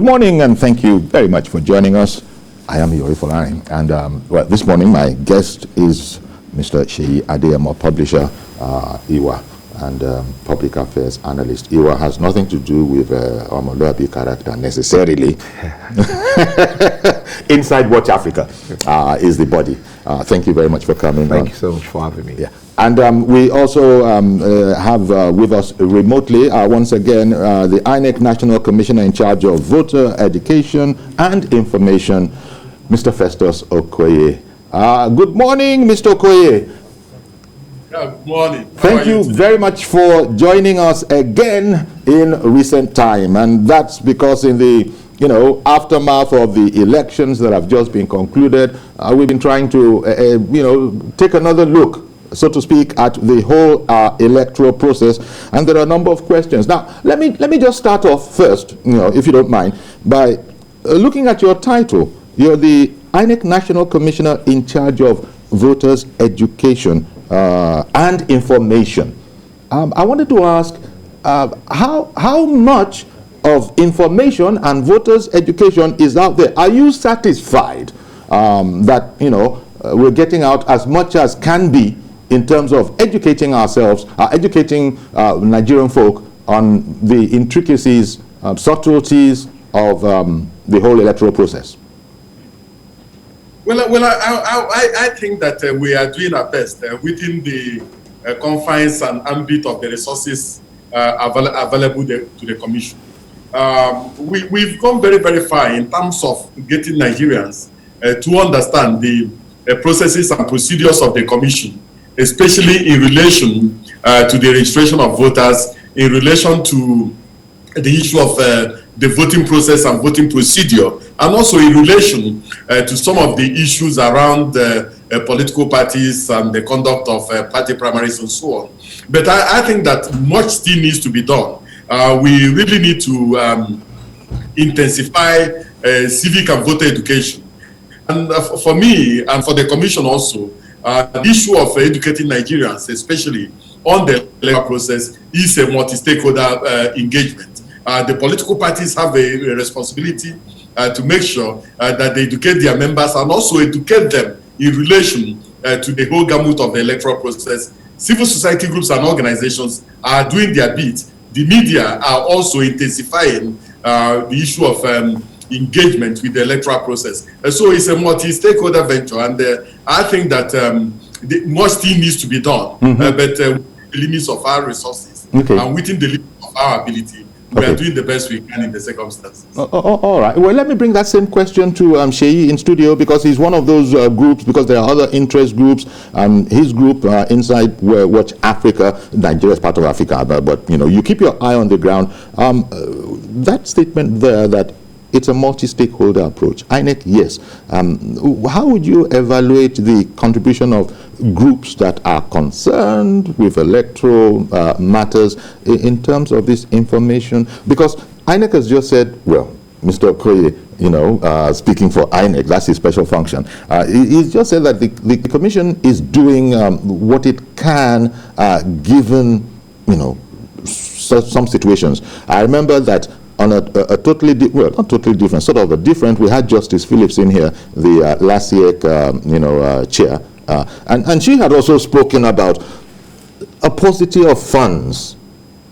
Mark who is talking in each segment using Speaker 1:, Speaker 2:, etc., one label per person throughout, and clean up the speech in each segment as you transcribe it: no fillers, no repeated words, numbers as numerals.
Speaker 1: morning, and thank you very much for joining us. I am Yori Folani, and this morning my guest is Mr. Seyi Adeyemo, publisher, IWA, and public affairs analyst. IWA has nothing to do with Omoluabi character necessarily. Inside Watch Africa is the body. Thank you very much for coming.
Speaker 2: Thank you so much for having me.
Speaker 1: Yeah. And we also have with us remotely, once again, the INEC National Commissioner in charge of voter education and information, Mr. Festus Okoye. Good morning, Mr. Okoye.
Speaker 3: Yeah, good morning.
Speaker 1: Thank you very much for joining us again in recent time. And that's because in the aftermath of the elections that have just been concluded, we've been trying to, take another look, so to speak, at the whole electoral process, and there are a number of questions. Now, let me just start off first, if you don't mind, by looking at your title. You're the INEC National Commissioner in charge of voters' education and information. I wanted to ask how much of information and voters' education is out there. Are you satisfied that we're getting out as much as can be in terms of educating ourselves, educating Nigerian folk on the intricacies, subtleties of the whole electoral process?
Speaker 3: Well, I think that we are doing our best within the confines and ambit of the resources available to the Commission. We've gone very, very far in terms of getting Nigerians to understand the processes and procedures of the Commission, especially in relation to the registration of voters, in relation to the issue of the voting process and voting procedure, and also in relation to some of the issues around political parties and the conduct of party primaries and so on. But I think that much still needs to be done. We really need to intensify civic and voter education. And for me, and for the Commission also, the issue of educating Nigerians, especially on the electoral process, is a multi-stakeholder engagement. The political parties have a responsibility to make sure that they educate their members and also educate them in relation to the whole gamut of the electoral process. Civil society groups and organizations are doing their bit. The media are also intensifying the issue of engagement with the electoral process. So it's a multi-stakeholder venture, and I think that much still needs to be done, but within the limits of our resources and within the limits of our ability, we are doing the best we can in the circumstances.
Speaker 1: All right. Well, let me bring that same question to Seyi in studio, because he's one of those groups, because there are other interest groups. His group inside Watch Africa, Nigeria is part of Africa, but you keep your eye on the ground. That statement there that it's a multi-stakeholder approach. INEC, yes. How would you evaluate the contribution of groups that are concerned with electoral matters in terms of this information? Because INEC has just said, well, Mr. Okoye, speaking for INEC, that's his special function. He's just said that the Commission is doing what it can, given, some situations. I remember that on a totally, not totally different, sort of a different, we had Justice Phillips in here, the LASIEC, chair, and she had also spoken about a paucity of funds.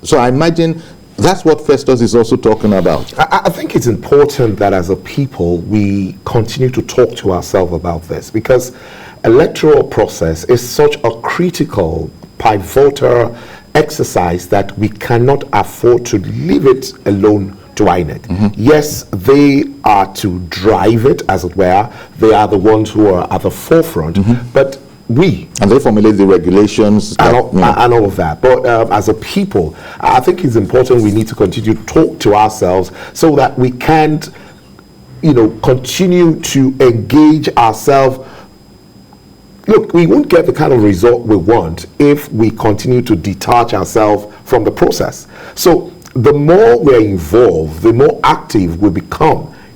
Speaker 1: So I imagine that's what Festus is also talking about.
Speaker 2: I think it's important that as a people, we continue to talk to ourselves about this, because electoral process is such a critical, pivotal exercise that we cannot afford to leave it alone to INEC. Yes, they are to drive it, as it were. They are the ones who are at the forefront, but and
Speaker 1: they formulate the regulations
Speaker 2: and all of that. But as a people, I think it's important we need to continue to talk to ourselves so that we can't, continue to engage ourselves. Look, we won't get the kind of result we want if we continue to detach ourselves from the process. So the more we're involved, the more active we become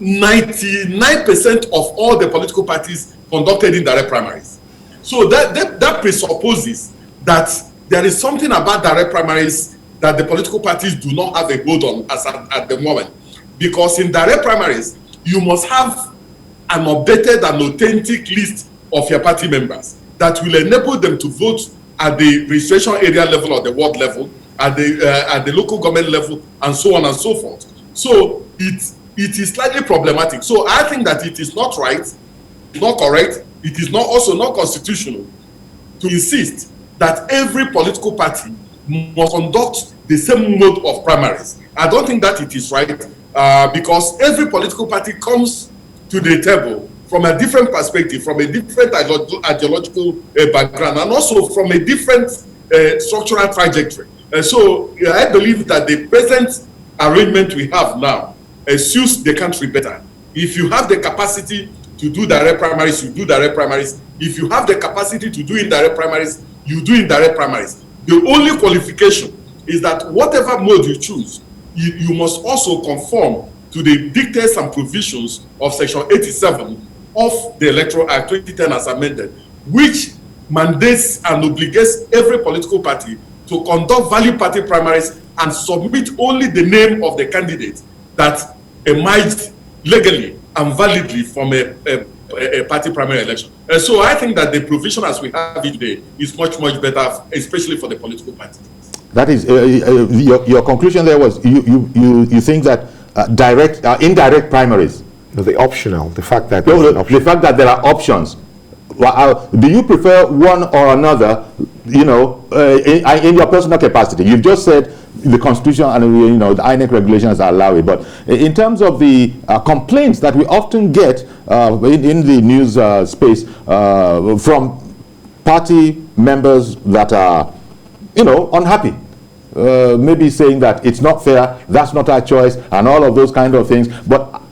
Speaker 3: 99% of all the political parties conducted indirect primaries. So that presupposes that there is something about direct primaries that the political parties do not have a hold on as at the moment. Because in direct primaries, you must have an updated and authentic list of your party members that will enable them to vote at the registration area level or the ward level, at the local government level, and so on and so forth. So it is slightly problematic. So I think that it is not right, not correct, it is also not constitutional to insist that every political party must conduct the same mode of primaries. I don't think that it is right, because every political party comes to the table from a different perspective, from a different ideological background, and also from a different structural trajectory. So I believe that the present arrangement we have now suits the country better. If you have the capacity to do direct primaries, you do direct primaries. If you have the capacity to do indirect primaries, you do indirect primaries. The only qualification is that whatever mode you choose, you must also conform to the dictates and provisions of Section 87 of the Electoral Act 2010 as amended, which mandates and obligates every political party to conduct valid party primaries and submit only the name of the candidate that emerged legally and validly from a party primary election. So I think that the provision as we have it today is much, much better, especially for the political parties.
Speaker 1: That is, your conclusion there was you think that indirect primaries.
Speaker 2: No, the optional, the fact that
Speaker 1: the fact that there are options. Do you prefer one or another? In your personal capacity, you've just said the Constitution and the INEC regulations allow it. But in terms of the complaints that we often get in the news space from party members that are, unhappy. Maybe saying that it's not fair, that's not our choice, and all of those kind of things.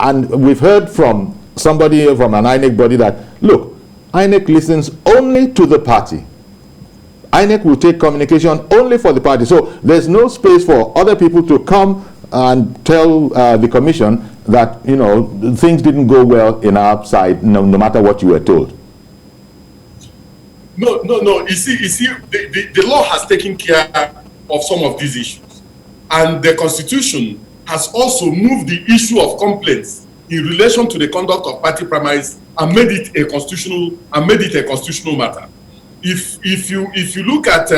Speaker 1: And we've heard from somebody from an INEC body that, look, INEC listens only to the party. INEC will take communication only for the party. So there's no space for other people to come and tell the commission that, things didn't go well in our side, no matter what you were told.
Speaker 3: No. You see, the law has taken care of some of these issues, and the Constitution has also moved the issue of complaints in relation to the conduct of party primaries and made it a constitutional matter. If you look at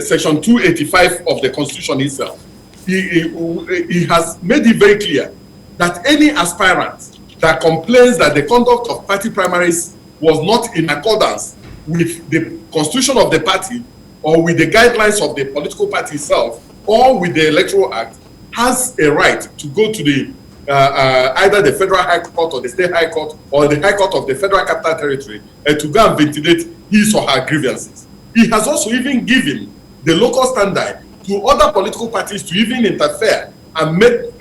Speaker 3: Section 285 of the Constitution itself, he has made it very clear that any aspirant that complains that the conduct of party primaries was not in accordance with the constitution of the party or with the guidelines of the political party itself or with the Electoral Act has a right to go to the either the Federal High Court or the State High Court or the High Court of the Federal Capital Territory to go and ventilate his or her grievances. He has also even given the local standard to other political parties to even interfere and make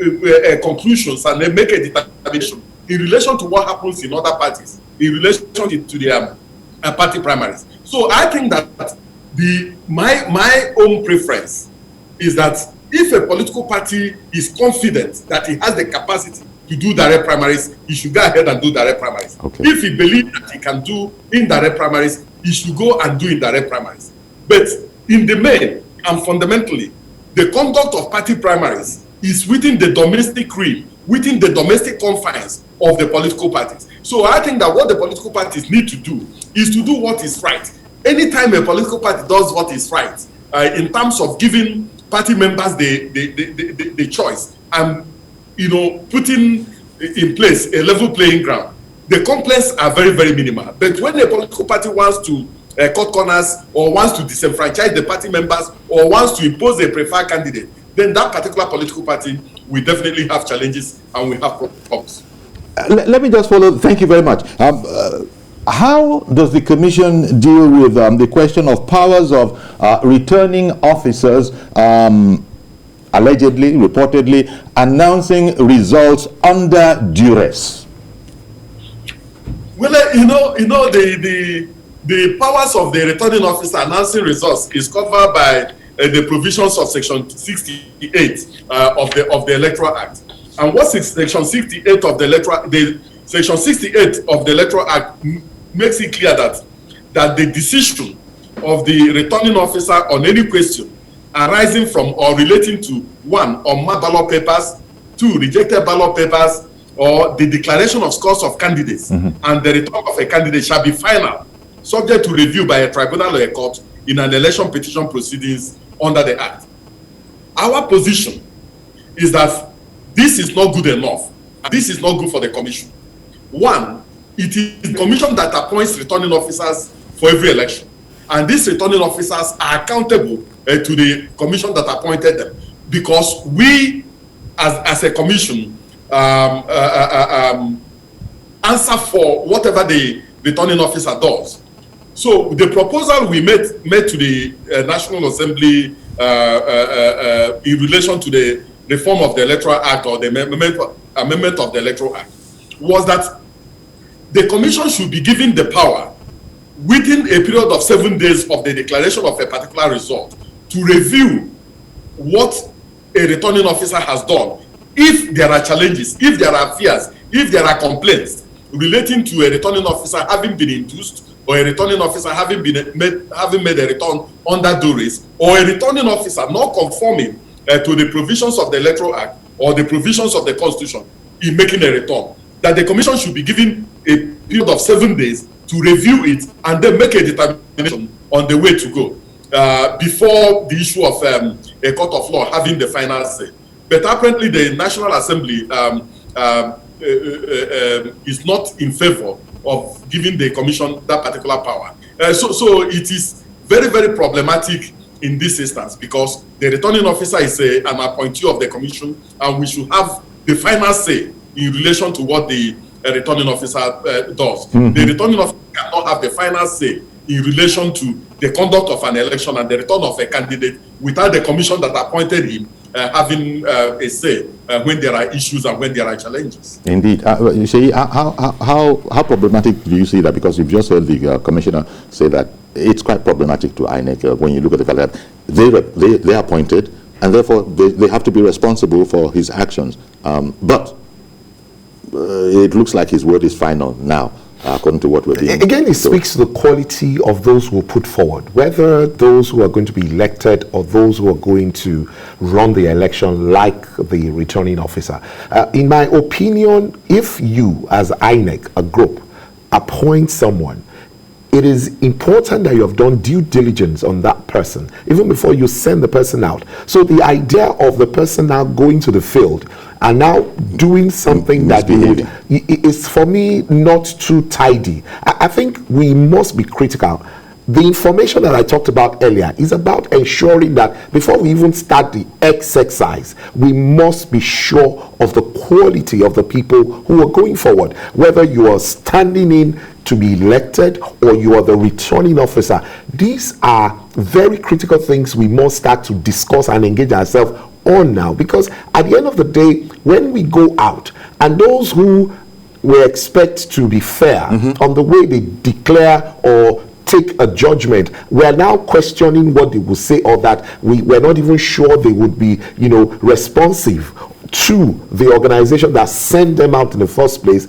Speaker 3: conclusions and make a determination in relation to what happens in other parties, in relation to their party primaries. So I think that my own preference is that if a political party is confident that he has the capacity to do direct primaries, he should go ahead and do direct primaries.
Speaker 1: Okay.
Speaker 3: If he believes that he can do indirect primaries, he should go and do indirect primaries. But in the main and fundamentally, the conduct of party primaries is within the domestic realm, within the domestic confines of the political parties. So I think that what the political parties need to do is to do what is right. Anytime a political party does what is right, in terms of giving party members the choice and putting in place a level playing ground, the complaints are very, very minimal. But when a political party wants to cut corners or wants to disenfranchise the party members or wants to impose a preferred candidate, then that particular political party will definitely have challenges and will have problems.
Speaker 1: Let me just follow. Thank you very much. How does the Commission deal with the question of powers of returning officers allegedly, reportedly, announcing results under duress?
Speaker 3: Well, the powers of the returning officer announcing results is covered by the provisions of Section 68 of the Electoral Act. And what Section 68 of the Electoral Act makes it clear that the decision of the returning officer on any question arising from or relating to 1, unmarked ballot papers, 2, rejected ballot papers, or the declaration of scores of candidates and the return of a candidate shall be final, subject to review by a tribunal or a court in an election petition proceedings under the Act. Our position is that this is not good enough. This is not good for the Commission. 1, it is the Commission that appoints returning officers for every election. And these returning officers are accountable to the Commission that appointed them, because we, as a Commission, answer for whatever the returning officer does. So the proposal we made to the National Assembly in relation to the reform of the Electoral Act or the amendment of the Electoral Act was that the Commission should be given the power within a period of 7 days of the declaration of a particular result to review what a returning officer has done. If there are challenges, if there are fears, if there are complaints relating to a returning officer having been induced, or a returning officer having made a return under duress, or a returning officer not conforming to the provisions of the Electoral Act or the provisions of the Constitution in making a return, that the Commission should be given a period of 7 days to review it and then make a determination on the way to go before the issue of a court of law having the final say. But apparently the National Assembly is not in favor of giving the Commission that particular power. So it is very, very problematic in this instance, because the returning officer is an appointee of the Commission, and we should have the final say in relation to what the returning officer does. The returning officer cannot have the final say in relation to the conduct of an election and the return of a candidate without the Commission that appointed him having a say when there are issues and when there are challenges.
Speaker 1: Indeed. Seyi, how problematic do you see that? Because you've just heard the Commissioner say that it's quite problematic to INEC when you look at the fact that they are appointed, and therefore they have to be responsible for his actions. But it looks like his word is final now, according to what we're being.
Speaker 2: Again, it speaks to the quality of those who are put forward, whether those who are going to be elected or those who are going to run the election, like the returning officer. In my opinion, if you, as INEC, a group, appoint someone, it is important that you have done due diligence on that person, even before you send the person out. So the idea of the person now going to the field and now doing something that is, for me, not too tidy. I think we must be critical. The information that I talked about earlier is about ensuring that before we even start the exercise, we must be sure of the quality of the people who are going forward, whether you are standing in to be elected or you are the returning officer. These are very critical things we must start to discuss and engage ourselves on now, because at the end of the day, when we go out and those who we expect to be fair on the way they declare or take a judgment, we are now questioning what they will say, or that we're not even sure they would be, responsive to the organization that sent them out in the first place,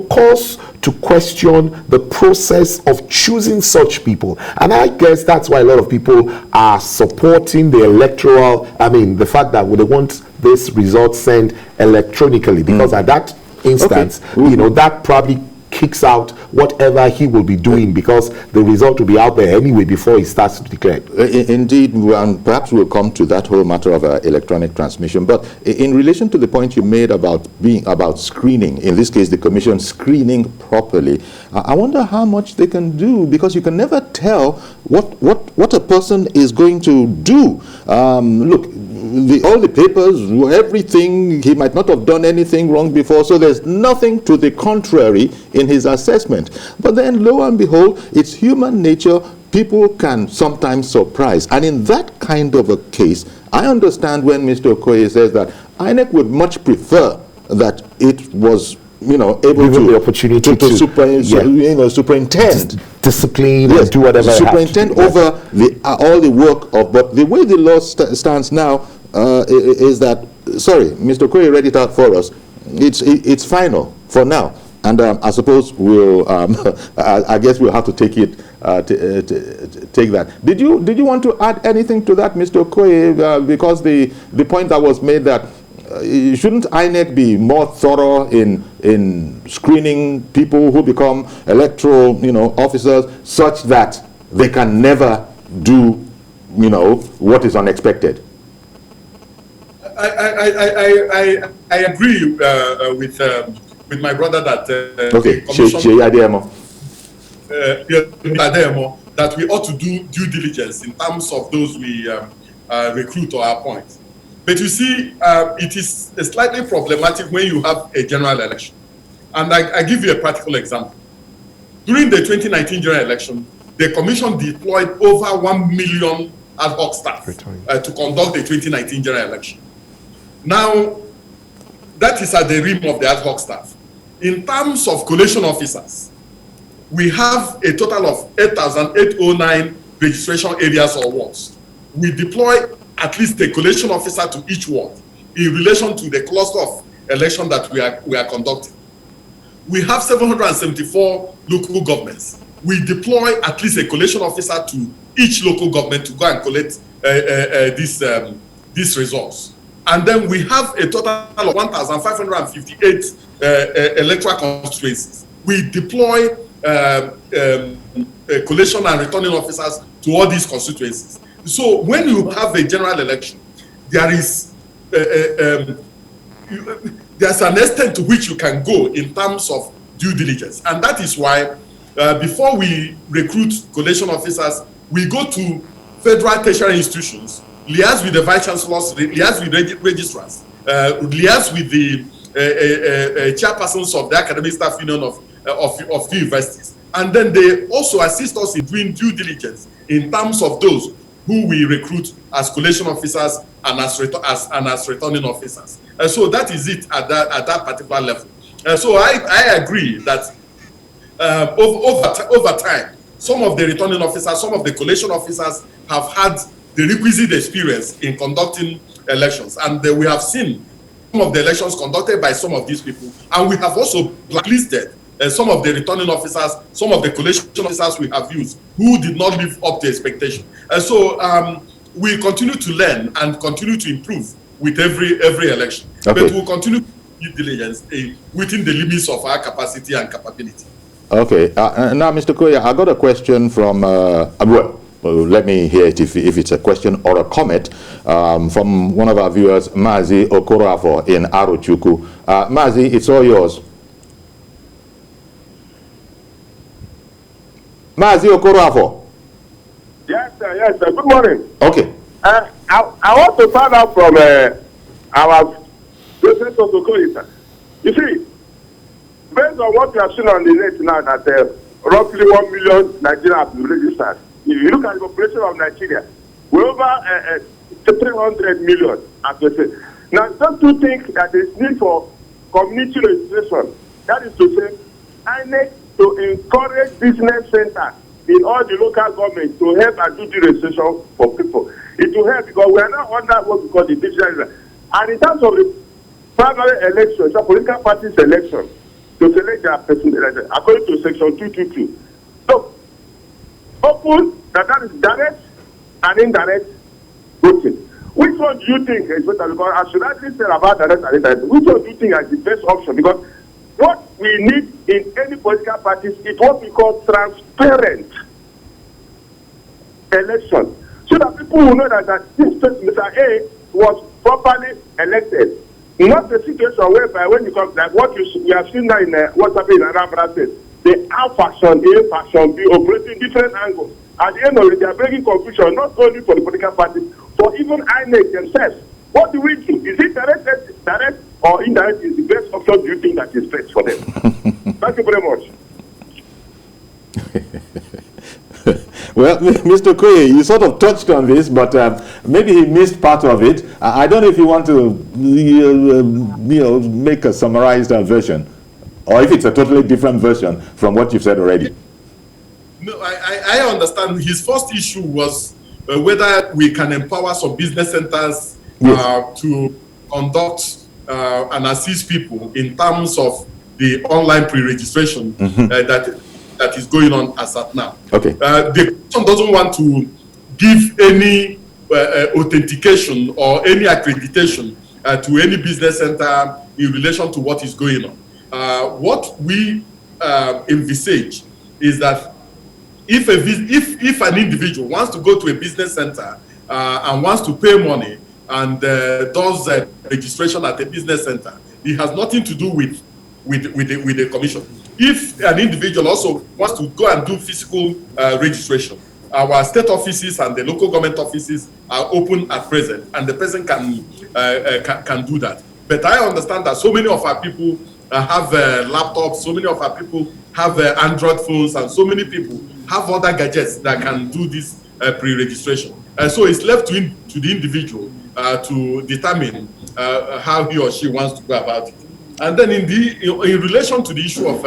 Speaker 2: cause to question the process of choosing such people. And I guess that's why a lot of people are supporting the the fact that they want this result sent electronically, because at that instance, that probably kicks out whatever he will be doing, because the result will be out there anyway before he starts to declare.
Speaker 1: Indeed, and perhaps we'll come to that whole matter of electronic transmission. But in relation to the point you made about screening, in this case the Commission screening properly, I wonder how much they can do, because you can never tell what a person is going to do. Look, all the papers, everything, he might not have done anything wrong before, so there's nothing to the contrary in his assessment. But then, lo and behold, it's human nature. People can sometimes surprise. And in that kind of a case, I understand when Mr. Okoye says that INEC would much prefer that it was able to
Speaker 2: the opportunity to
Speaker 1: superintend,
Speaker 2: discipline, and do whatever
Speaker 1: superintend over all the work of. But the way the law stands now is that sorry, Mr. Okoye read it out for us. It's final for now. And I suppose we'll, I guess we'll have to take it, take that. Did you want to add anything to that, Mr. Okoye? Because the point that was made that shouldn't INEC be more thorough in screening people who become electoral, officers, such that they can never do, what is unexpected?
Speaker 3: I agree with my brother that
Speaker 1: okay,
Speaker 3: that we ought to do due diligence in terms of those we recruit or appoint. But you see, it is slightly problematic when you have a general election. And I give you a practical example. During the 2019 general election, the commission deployed over 1 million ad hoc staff to conduct the 2019 general election. Now, that is at the rim of the ad hoc staff. In terms of collation officers, we have a total of 8,809 registration areas or wards. We deploy at least a collation officer to each ward in relation to the cluster of election that we are conducting. We have 774 local governments. We deploy at least a collation officer to each local government to go and collect these results. And then we have a total of 1,558 electoral constituencies. We deploy collation and returning officers to all these constituencies. So when you have a general election, there is there's an extent to which you can go in terms of due diligence. And that is why before we recruit collation officers, we go to federal tertiary institutions, liaise with the vice chancellors, liaise with registrars, liaise with the chairpersons of the academic staff union of universities. And then they also assist us in doing due diligence in terms of those who we recruit as collation officers and as returning officers. So that is it at that particular level. So I agree that over time, some of the returning officers, some of the collation officers have had the requisite experience in conducting elections. And we have seen some of the elections conducted by some of these people. And we have also blacklisted some of the returning officers, some of the collation officers we have used who did not live up to expectation. So we continue to learn and continue to improve with every election. Okay. But we'll continue to do diligence within the limits of our capacity and capability.
Speaker 1: Okay. Now, Mr. Okoye, I got a question from, let me hear it if it's a question or a comment from one of our viewers, Mazi Okorafor in Arochukwu. Mazi, it's all yours. Mazi Okorafor.
Speaker 4: Yes, sir. Good morning.
Speaker 1: Okay.
Speaker 4: I want to find out from our President of Okoye, sir. You see, based on what we have seen on the net now, that roughly 1 million Nigerians have been registered. If you look at the population of Nigeria, we're over 300 million, as we say. Now, don't you think that there is need for community registration? That is to say, I need to encourage business centers in all the local governments to help and do the registration for people. It will help because we are now under what we call the digital. And in terms of the primary election, so political parties election, to select their person according to section 222. So, open that is direct and indirect voting. Which one do you think is better? Because I should actually say about direct and indirect. Which one do you think is the best option? Because what we need in any political parties is what we call transparent election. So that people will know that this person, Mr. A, was properly elected. Not the situation whereby when you come, like what we have seen now in what's happening in Anambra State, the A faction, A faction, be operating different angles. At the end of it, they are bringing confusion not only for the political parties, but even INEC themselves. What do we do? Is it direct or indirect is the best option do you think that is best for them? Thank you very much.
Speaker 1: Well, Mr. Okoye, you sort of touched on this, but maybe he missed part of it. I don't know if you want to make a summarized version, or if it's a totally different version from what you've said already.
Speaker 3: No, I understand. His first issue was whether we can empower some business centers to conduct and assist people in terms of the online pre-registration that is going on as at now.
Speaker 1: Okay.
Speaker 3: The Commission doesn't want to give any authentication or any accreditation to any business center in relation to what is going on. What we envisage is that if an individual wants to go to a business center and wants to pay money and does registration at a business center, it has nothing to do with the commission. If an individual also wants to go and do physical registration, our state offices and the local government offices are open at present, and the person can do that. But I understand that so many of our people have laptops, so many of our people have Android phones, and so many people have other gadgets that can do this pre-registration. So it's left to the individual to determine how he or she wants to go about it. And then in relation to the issue of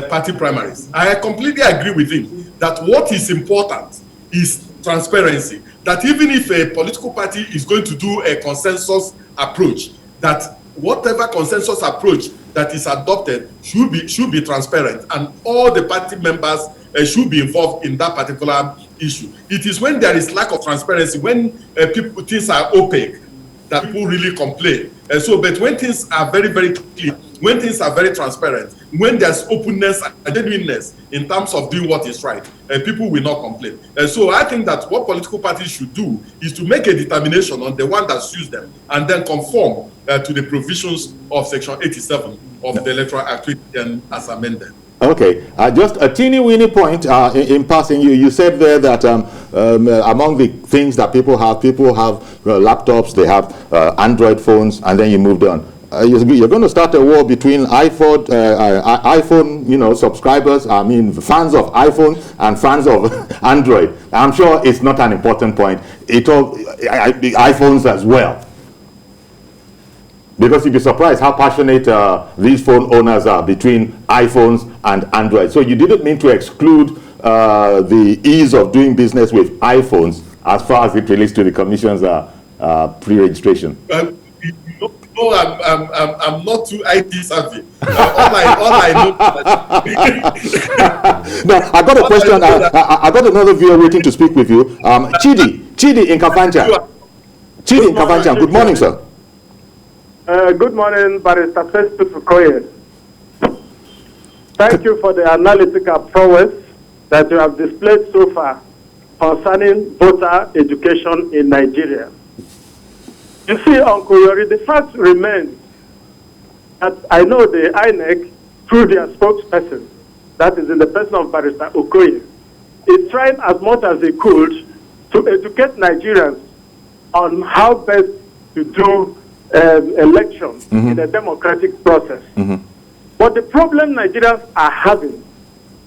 Speaker 3: party primaries, I completely agree with him that what is important is transparency. That even if a political party is going to do a consensus approach, that whatever consensus approach that is adopted should be transparent, and all the party members should be involved in that particular issue. It is when there is lack of transparency, when things are opaque, that people really complain. But when things are very, very clear, when things are very transparent, when there's openness and genuineness in terms of doing what is right, people will not complain. So I think that what political parties should do is to make a determination on the one that suits them and then conform to the provisions of Section 87 of the Electoral Act as amended.
Speaker 1: Okay, just a teeny-weeny point in passing. You said there that among the things that people have laptops, they have Android phones, and then you moved on. You're going to start a war between iPhone, subscribers, fans of iPhone and fans of Android. I'm sure it's not an important point. iPhones as well. Because you'd be surprised how passionate these phone owners are between iPhones and Android. So you didn't mean to exclude the ease of doing business with iPhones as far as it relates to the Commission's pre-registration.
Speaker 3: No, I'm not too IT savvy. All I know.
Speaker 1: No, I got a question. I got another viewer waiting to speak with you. Chidi in Kafanchan. Chidi in Kafanchan. Good morning, sir.
Speaker 5: Good morning, Barrister Festus Okoye. Thank you for the analytical prowess that you have displayed so far concerning voter education in Nigeria. You see, Uncle Yori, the fact remains that I know the INEC, through their spokesperson, that is in the person of Barrister Okoye, is trying as much as they could to educate Nigerians on how best to do elections in a democratic process. But the problem Nigerians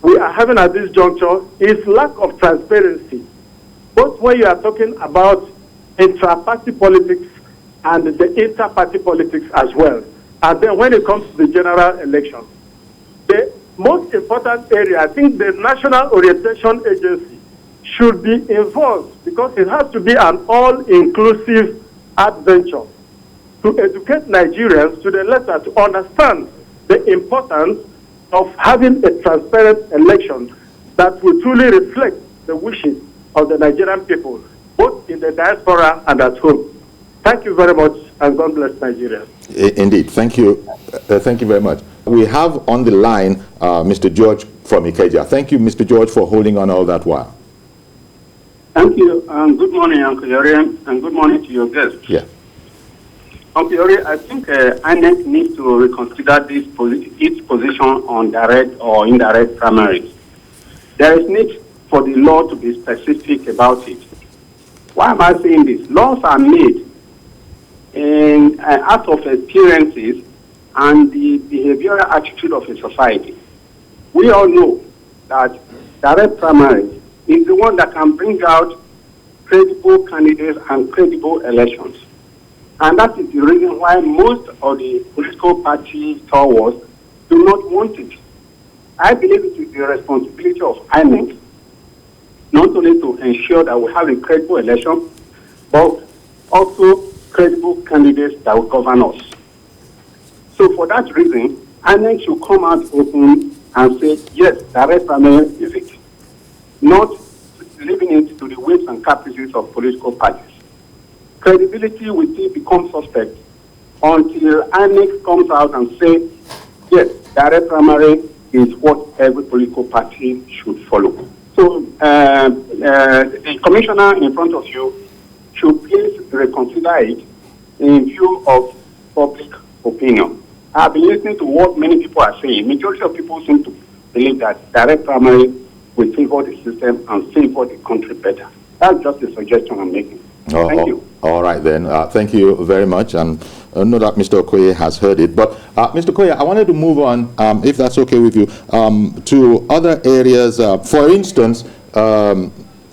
Speaker 5: we are having at this juncture, is lack of transparency. Both when you are talking about intra-party politics and the inter-party politics as well. And then when it comes to the general election, the most important area, I think the National Orientation Agency should be involved, because it has to be an all-inclusive adventure to educate Nigerians to the letter to understand the importance of having a transparent election that will truly reflect the wishes of the Nigerian people, both in the diaspora and at home. Thank you very much, and God bless Nigeria.
Speaker 1: Indeed. Thank you. Thank you very much. We have on the line Mr. George from Ikeja. Thank you, Mr. George, for holding on all that while.
Speaker 6: Thank you. Good morning, Uncle Yori, and good morning to your guests.
Speaker 1: Yeah.
Speaker 6: Uncle Yori, I think INEC needs to reconsider its position on direct or indirect primaries. There is need for the law to be specific about it. Why am I saying this? Laws are made out of experiences and the behavioral attitude of a society. We all know that direct primary is the one that can bring out credible candidates and credible elections. And that is the reason why most of the political party stalwarts do not want it. I believe it is the responsibility of INEC not only to ensure that we have a credible election, but also credible candidates that will govern us. So for that reason, INEC should come out open and say, yes, direct primary is it. Not leaving it to the whims and caprices of political parties. Credibility will still become suspect until INEC comes out and say, yes, direct primary is what every political party should follow. So the commissioner in front of you should please reconsider it in view of public opinion. I've been listening to what many people are saying. Majority of people seem to believe that direct primary will favor the system and favor the country better. That's just a suggestion I'm making. Thank you.
Speaker 1: All right then. Thank you very much. And I know that Mr. Okoye has heard it. But Mr. Okoye, I wanted to move on, if that's okay with you, to other areas. For instance,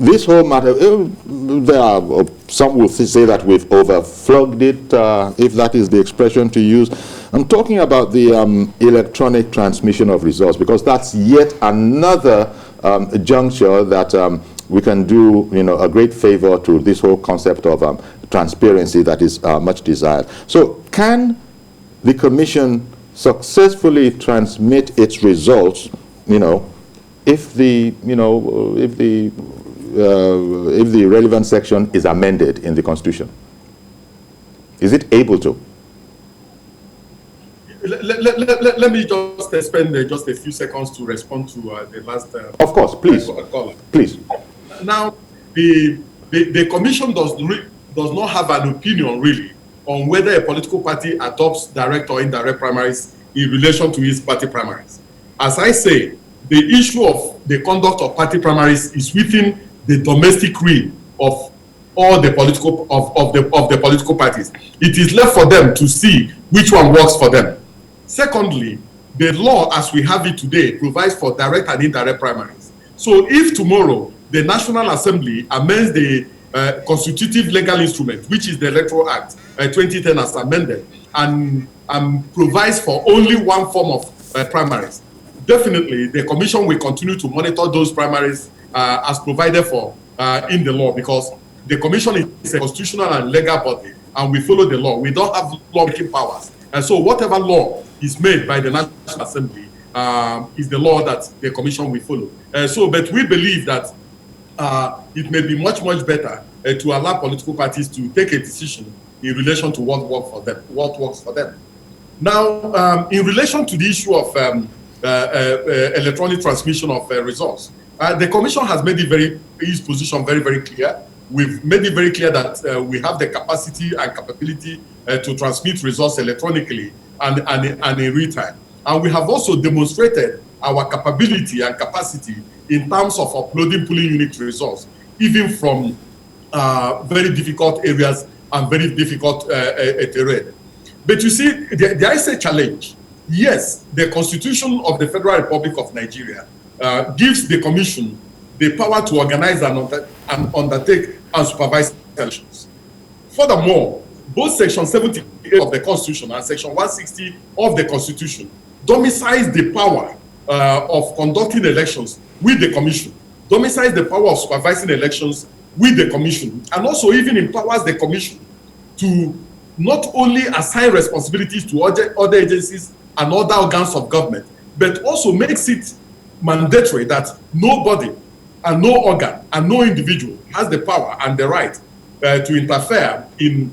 Speaker 1: this whole matter, there are some will say that we've overflogged it, if that is the expression to use. I'm talking about the electronic transmission of results, because that's yet another juncture that we can do, a great favor to this whole concept of transparency that is much desired. So, can the Commission successfully transmit its results, if the relevant section is amended in the Constitution? Is it able to?
Speaker 3: Let me just spend just a few seconds to respond to the last.
Speaker 1: Of course, please.
Speaker 3: Caller.
Speaker 1: Please.
Speaker 3: Now, the Commission does not have an opinion really on whether a political party adopts direct or indirect primaries in relation to its party primaries. As I say, the issue of the conduct of party primaries is within the domestic realm of all the political of the political parties. It is left for them to see which one works for them. Secondly, the law as we have it today provides for direct and indirect primaries. So if tomorrow the National Assembly amends the constitutive legal instrument, which is the Electoral Act 2010 as amended, and provides for only one form of primaries, definitely the Commission will continue to monitor those primaries as provided for in the law, because the Commission is a constitutional and legal body, and we follow the law. We don't have law-making powers. And so whatever law is made by the National Assembly is the law that the Commission will follow. But we believe that it may be much, much better to allow political parties to take a decision in relation to what works for them. Now, in relation to the issue of electronic transmission of results, the Commission has made its position very, very clear. We've made it very clear that we have the capacity and capability to transmit results electronically and in real time. And we have also demonstrated our capability and capacity in terms of uploading polling unit results, even from very difficult areas and very difficult terrain. But you see, there is a challenge. Yes, the Constitution of the Federal Republic of Nigeria gives the Commission the power to organize and undertake and supervise elections. Furthermore, both Section 78 of the Constitution and Section 160 of the Constitution domiciles the power of conducting elections with the Commission, domiciles the power of supervising elections with the Commission, and also even empowers the Commission to not only assign responsibilities to other agencies and other organs of government, but also makes it mandatory that nobody and no organ and no individual has the power and the right to interfere in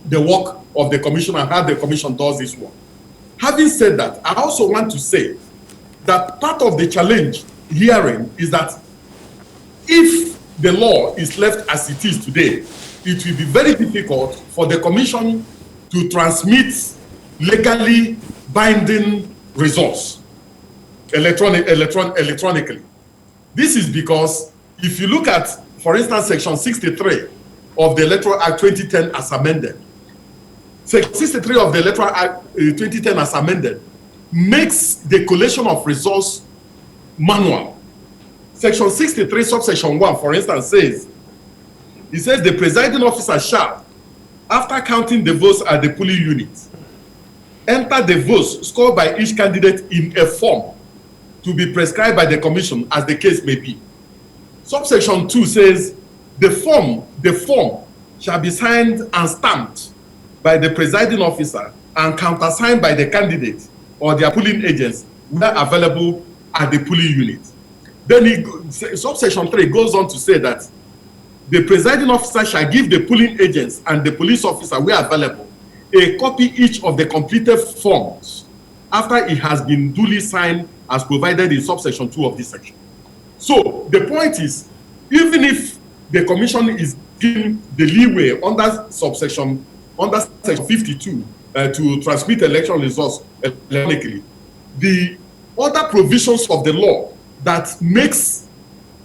Speaker 3: the work of the Commission and how the Commission does this work. Having said that, I also want to say that part of the challenge herein is that if the law is left as it is today, it will be very difficult for the Commission to transmit legally binding results electronically. This is because if you look at, for instance, Section 63 of the Electoral Act 2010 as amended, Section 63 of the Electoral Act 2010 as amended makes the collation of results manual. Section 63, subsection 1, for instance, says, the presiding officer shall, after counting the votes at the polling unit, enter the votes scored by each candidate in a form to be prescribed by the Commission as the case may be. Subsection 2 says, the form shall be signed and stamped by the presiding officer and countersigned by the candidate or their polling agents where available at the polling unit. Then subsection 3 goes on to say that the presiding officer shall give the polling agents and the police officer where available a copy each of the completed forms after it has been duly signed as provided in subsection 2 of this section. So the point is, even if the commission is given the leeway under section 52 to transmit election results electronically, the other provisions of the law that makes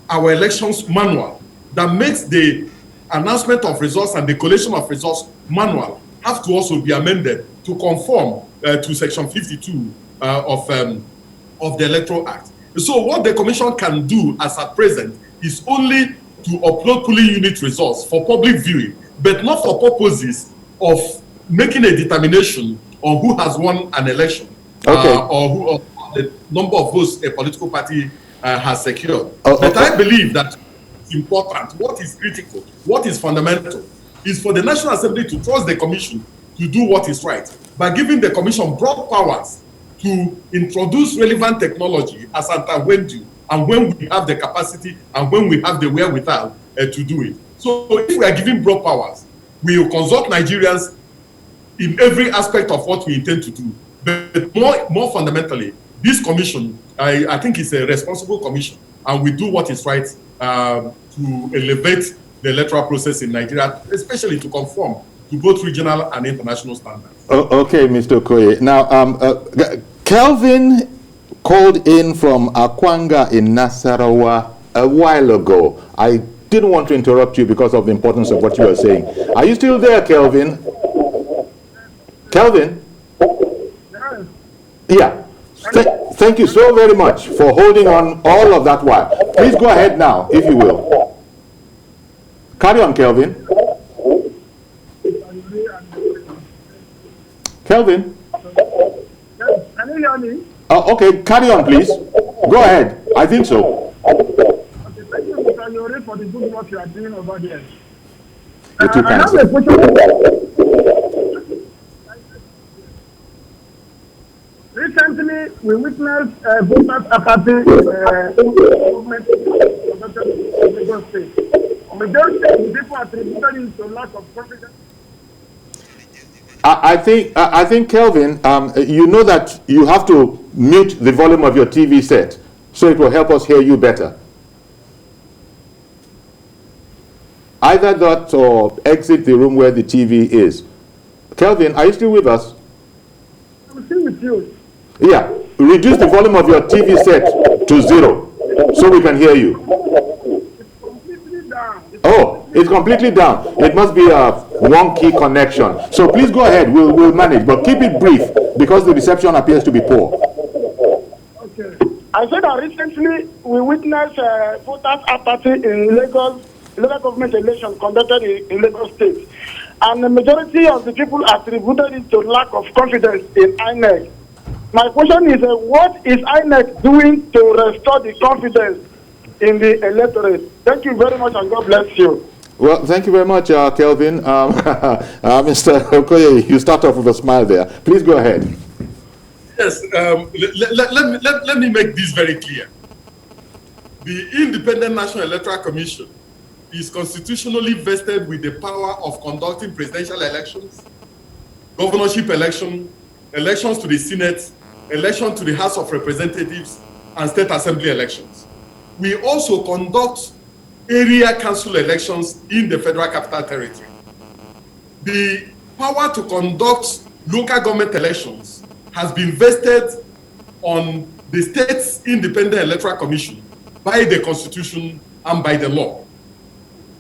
Speaker 3: our elections manual, that makes the announcement of results and the collation of results manual, have to also be amended to conform to section 52 of the Electoral Act. So what the commission can do as at present is only to upload polling unit results for public viewing, but not for purposes of making a determination on who has won an election, or the number of votes a political party has secured. But I believe that it's important, what is critical, what is fundamental, is for the National Assembly to trust the commission to do what is right by giving the commission broad powers to introduce relevant technology as and when due, and when we have the capacity and when we have the wherewithal to do it. So if we are giving broad powers, we will consult Nigerians in every aspect of what we intend to do. But more fundamentally, this commission, I think, is a responsible commission, and we do what is right to elevate the electoral process in Nigeria, especially to conform to both regional and international standards.
Speaker 1: Okay, Mr. Okoye. Now, Kelvin called in from Akwanga in Nasarawa a while ago. I didn't want to interrupt you because of the importance of what you were saying. Are you still there, Kelvin? Kelvin? Yeah. Thank you so very much for holding on all of that while. Please go ahead now, if you will. Carry on, Kelvin. Kelvin?
Speaker 7: Can you hear me?
Speaker 1: Okay, carry on, please. Go ahead. I think so.
Speaker 7: Okay, thank you, Mr. Yori, for the good work you are doing over there.
Speaker 1: You're too
Speaker 7: I
Speaker 1: kind,
Speaker 7: have
Speaker 1: sir.
Speaker 7: a question. Recently, we witnessed voters apathy movement in Lagos State. Majority of the people attributed it to lack of confidence.
Speaker 1: I think, Kelvin, you know that you have to mute the volume of your TV set so it will help us hear you better. Either that or exit the room where the TV is. Kelvin, are you still with us?
Speaker 7: I'm still with you.
Speaker 1: Yeah, reduce the volume of your TV set to 0 so we can hear you.
Speaker 7: It's completely down.
Speaker 1: Oh, it's completely down. It must be a wonky connection. So please go ahead. We'll manage, but keep it brief because the reception appears to be poor.
Speaker 7: Okay. I said that recently we witnessed voters apathy in Lagos, local government election conducted in Lagos State. And the majority of the people attributed it to lack of confidence in INEC. My question is, what is INEC doing to restore the confidence in the electorate? Thank you very much, and God bless you.
Speaker 1: Well, thank you very much, Kelvin. Mr. Okoye, you start off with a smile there. Please go ahead.
Speaker 3: Yes, let me make this very clear. The Independent National Electoral Commission is constitutionally vested with the power of conducting presidential elections, governorship election, elections to the Senate, elections to the House of Representatives, and state assembly elections. We also conduct area council elections in the Federal Capital Territory. The power to conduct local government elections has been vested on the State's Independent Electoral Commission by the Constitution and by the law.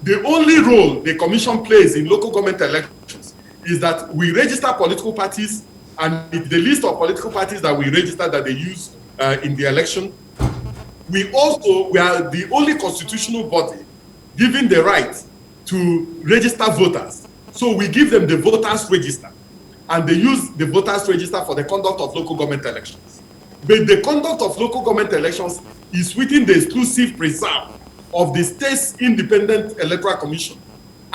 Speaker 3: The only role the Commission plays in local government elections is that we register political parties, and the list of political parties that we register that they use in the election. We are the only constitutional body given the right to register voters. So we give them the voters register, and they use the voters register for the conduct of local government elections. But the conduct of local government elections is within the exclusive preserve of the State's Independent Electoral Commission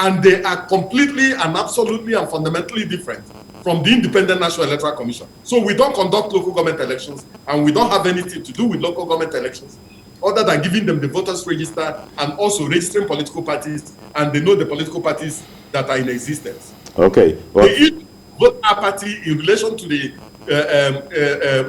Speaker 3: And they are completely and absolutely and fundamentally different from the Independent National Electoral Commission. So we don't conduct local government elections, and we don't have anything to do with local government elections other than giving them the voters register and also registering political parties, and they know the political parties that are in existence.
Speaker 1: Okay. Well,
Speaker 3: The voter party in relation to the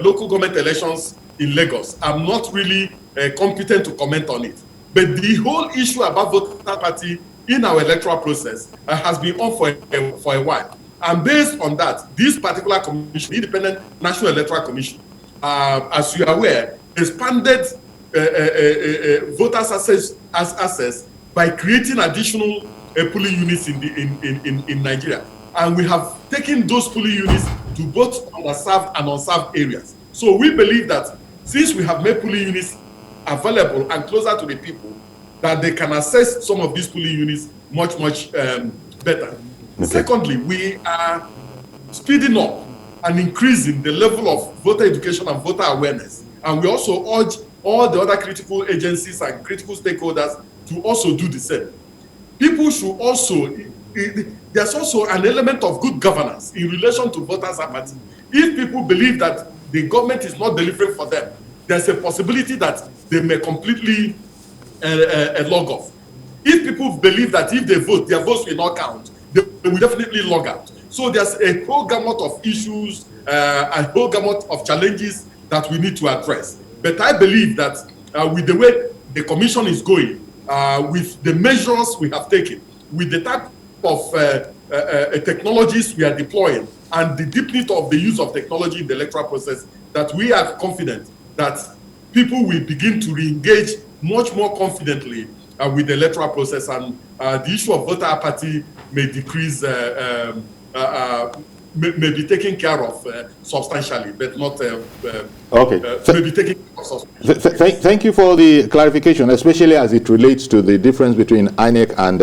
Speaker 3: local government elections in Lagos, I'm not really competent to comment on it. But the whole issue about voter party in our electoral process has been on for a while. And based on that, this particular commission, Independent National Electoral Commission, as you are aware, expanded voters access by creating additional polling units in Nigeria. And we have taken those polling units to both underserved and unserved areas. So we believe that since we have made polling units available and closer to the people, that they can access some of these polling units much better. Okay. Secondly, we are speeding up and increasing the level of voter education and voter awareness. And we also urge all the other critical agencies and critical stakeholders to also do the same. People should also, there's also an element of good governance in relation to voters' apathy. If people believe that the government is not delivering for them, there's a possibility that they may completely log off. If people believe that if they vote, their votes will not count, they will definitely log out. So there's a whole gamut of issues, a whole gamut of challenges that we need to address. But I believe that with the way the commission is going, with the measures we have taken, with the type of technologies we are deploying, and the deepening of the use of technology in the electoral process, that we are confident that people will begin to re-engage much more confidently with the electoral process, and the issue of voter apathy may decrease, may be taken care of substantially, but not may be taken care of substantially.
Speaker 1: Thank you for the clarification, especially as it relates to the difference between INEC and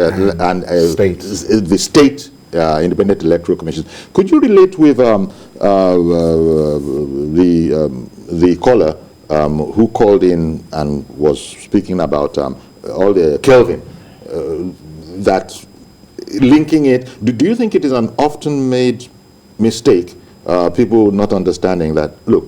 Speaker 1: the state independent electoral commissions. Could you relate with the caller who called in and was speaking about all the Kelvin, that linking it, do you think it is an often made mistake, people not understanding that, look,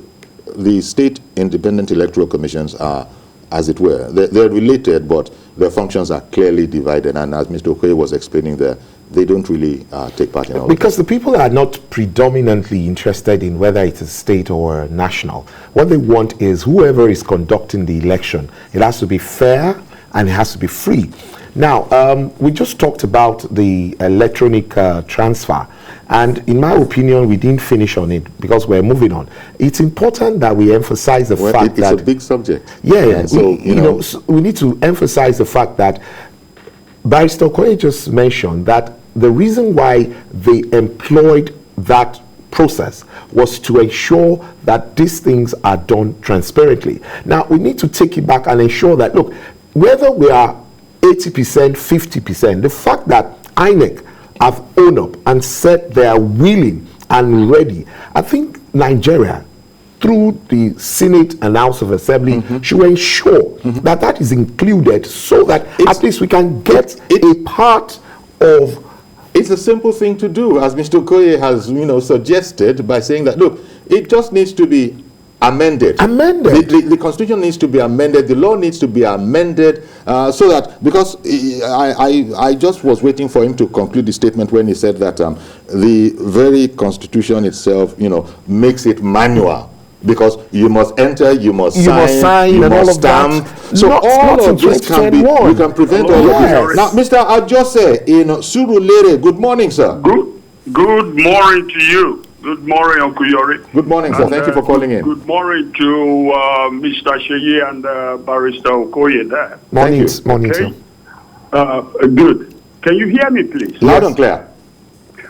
Speaker 1: the state independent electoral commissions are, as it were, they're related, but their functions are clearly divided, and as Mr. Okoye was explaining there, they don't really take part in all
Speaker 2: because the people are not predominantly interested in whether it is state or national. What they want is whoever is conducting the election, it has to be fair and it has to be free. Now, we just talked about the electronic transfer, and in my opinion, we didn't finish on it because we're moving on. It's important that we emphasize the fact that
Speaker 1: it's a big subject.
Speaker 2: Yeah, so we need to emphasize the fact that Barrister Okoye just mentioned that the reason why they employed that process was to ensure that these things are done transparently. Now, we need to take it back and ensure that, look, whether we are 80%, 50%, the fact that INEC have owned up and said they are willing and ready, I think Nigeria, through the Senate and House of Assembly, should ensure that that is included so that at least we can get a part of.
Speaker 1: It's a simple thing to do, as Mr. Okoye has, suggested by saying that, look, it just needs to be amended. The constitution needs to be amended. The law needs to be amended so that, because I just was waiting for him to conclude the statement when he said that the very constitution itself, makes it manual. Because you must enter, you must sign, you must stamp. So all of this can be, we can prevent all of this. Now, Mr. Ajose in Surulere, good morning, sir.
Speaker 8: Good morning to you. Good morning, Uncle Yori.
Speaker 1: Good morning, sir. Thank you for calling in.
Speaker 8: Good morning to Mr. Sheyi and Barrister Okoye there.
Speaker 2: Morning, sir.
Speaker 8: Good. Can you hear me, please?
Speaker 1: Loud and clear.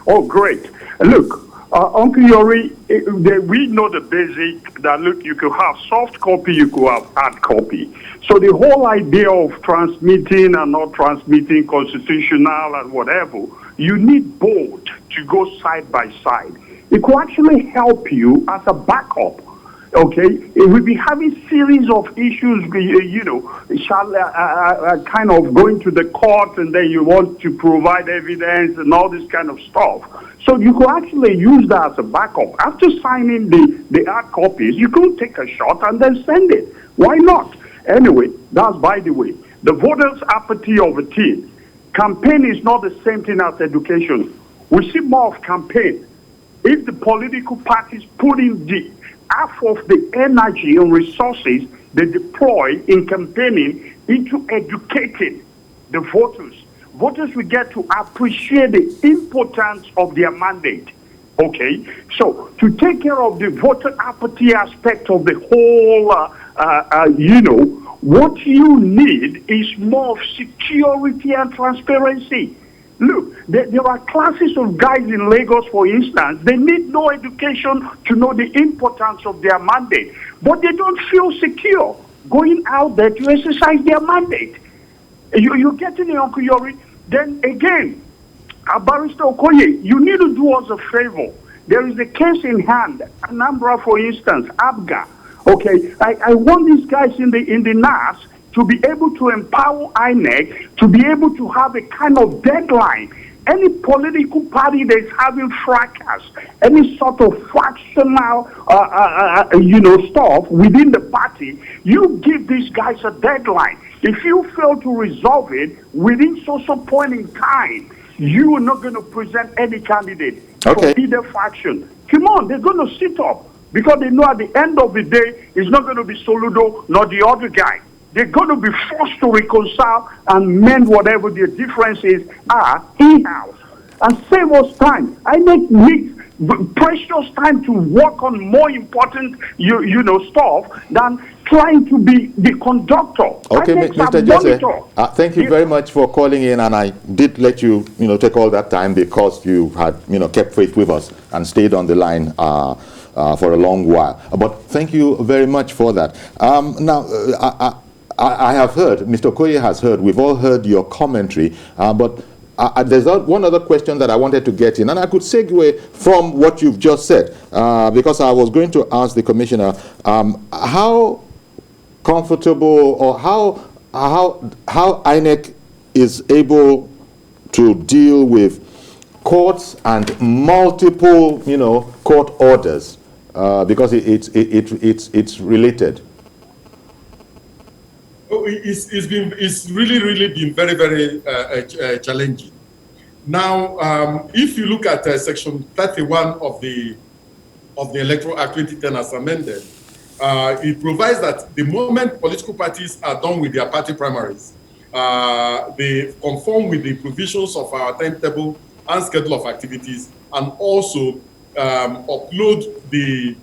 Speaker 8: Oh, great. Look, Uncle Yori, we know the basic that, look, you could have soft copy, you could have hard copy. So the whole idea of transmitting and not transmitting, constitutional and whatever, you need both to go side by side. It could actually help you as a backup. Okay, we'll be having series of issues, you know, kind of going to the court, and then you want to provide evidence and all this kind of stuff. So you could actually use that as a backup. After signing the hard copies, you could take a shot and then send it. Why not? Anyway, that's by the way. The voters' apathy of a team. Campaign is not the same thing as education. We see more of campaign. If the political parties put in the half of the energy and resources they deploy in campaigning into educating the voters, voters will get to appreciate the importance of their mandate. Okay, so to take care of the voter apathy aspect of the whole, you know, what you need is more of security and transparency. Look, there are classes of guys in Lagos, for instance, they need no education to know the importance of their mandate, but they don't feel secure going out there to exercise their mandate. You get in the Uncle Yori, then again, Barrister Okoye, you need to do us a favor. There is a case in hand, Anambra, for instance, ABGA. Okay, I want these guys in the NAS to be able to empower INEC to be able to have a kind of deadline. Any political party that is having fracas, any sort of fractional, you know, stuff within the party, you give these guys a deadline. If you fail to resolve it within social point in time, you are not going to present any candidate for either faction. Come on, they're going to sit up because they know at the end of the day, it's not going to be Soludo nor the other guy. They're going to be forced to reconcile and mend whatever their differences are in-house and save us time. I need precious time to work on more important, you know, stuff than trying to be the conductor.
Speaker 1: Okay, Mr. Jesse, thank you very much for calling in, and I did let you, you know, take all that time because you had, you know, kept faith with us and stayed on the line for a long while. But thank you very much for that. Now, I have heard, Mr. Okoye has heard, we've all heard your commentary, but there's one other question that I wanted to get in, and I could segue from what you've just said, because I was going to ask the Commissioner, how comfortable or how INEC is able to deal with courts and multiple, you know, court orders, because it's related.
Speaker 3: It's really been very challenging. Now, if you look at Section 31 of the Electoral Act 2010 as amended, it provides that the moment political parties are done with their party primaries, they conform with the provisions of our timetable and schedule of activities, and also upload the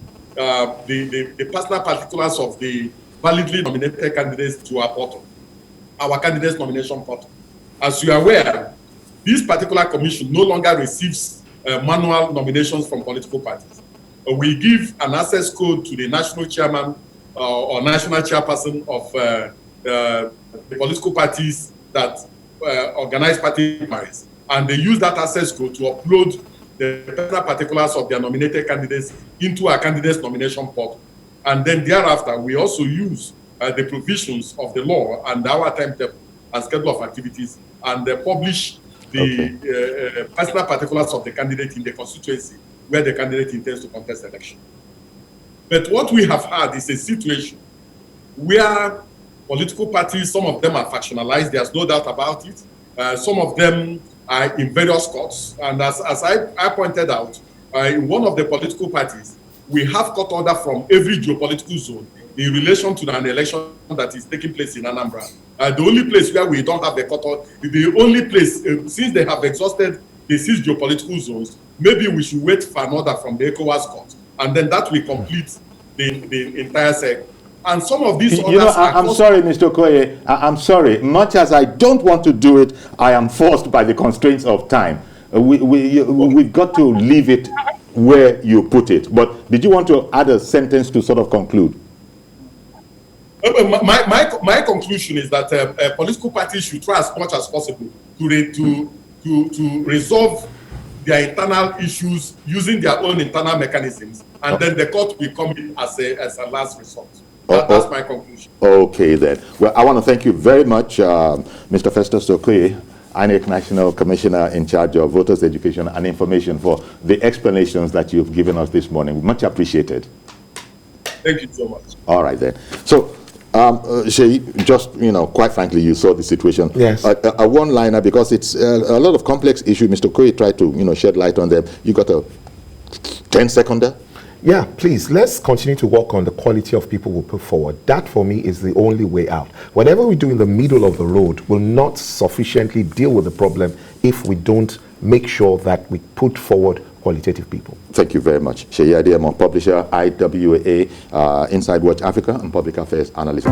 Speaker 3: personal particulars of the validly nominated candidates to our portal, our candidates nomination portal. As you are aware, this particular commission no longer receives manual nominations from political parties. We give an access code to the national chairman or national chairperson of the political parties that organize party primaries, and they use that access code to upload the personal particulars of their nominated candidates into our candidates nomination portal. And then thereafter, we also use the provisions of the law and our timetable and schedule of activities, and publish the personal particulars of the candidate in the constituency where the candidate intends to contest election. But what we have had is a situation where political parties, some of them are factionalized, there's no doubt about it. Some of them are in various courts. And as I pointed out, in one of the political parties, we have court order from every geopolitical zone in relation to an election that is taking place in Anambra. The only place where we don't have the court order, the only place, since they have exhausted the 6 geopolitical zones, maybe we should wait for an order from the ECOWAS court, and then that will complete the entire cycle. And some of these orders... You know,
Speaker 1: I'm sorry, Mr. Okoye, I'm sorry. Much as I don't want to do it, I am forced by the constraints of time. We've got to leave it where you put it. But did you want to add a sentence to sort of conclude?
Speaker 3: My conclusion is that political parties should try as much as possible to resolve their internal issues using their own internal mechanisms, and then the court will come in as a last resort. That's my conclusion.
Speaker 1: Okay, then. Well, I want to thank you very much, Mr. Festus Okoye, INEC National Commissioner in charge of Voters Education and Information, for the explanations that you've given us this morning. Much appreciated.
Speaker 3: Thank you so much.
Speaker 1: All right, then. So, Seyi, just, quite frankly, you saw the situation.
Speaker 2: Yes.
Speaker 1: A one-liner, because it's a lot of complex issue. Mr. Okoye tried to, shed light on them. You got a 10-seconder?
Speaker 2: Yeah, please, let's continue to work on the quality of people we put forward. That, for me, is the only way out. Whatever we do in the middle of the road will not sufficiently deal with the problem if we don't make sure that we put forward qualitative people. Thank you very much.
Speaker 1: Seyi Adeyemo, publisher, IWA, Inside Watch Africa, and public affairs analyst.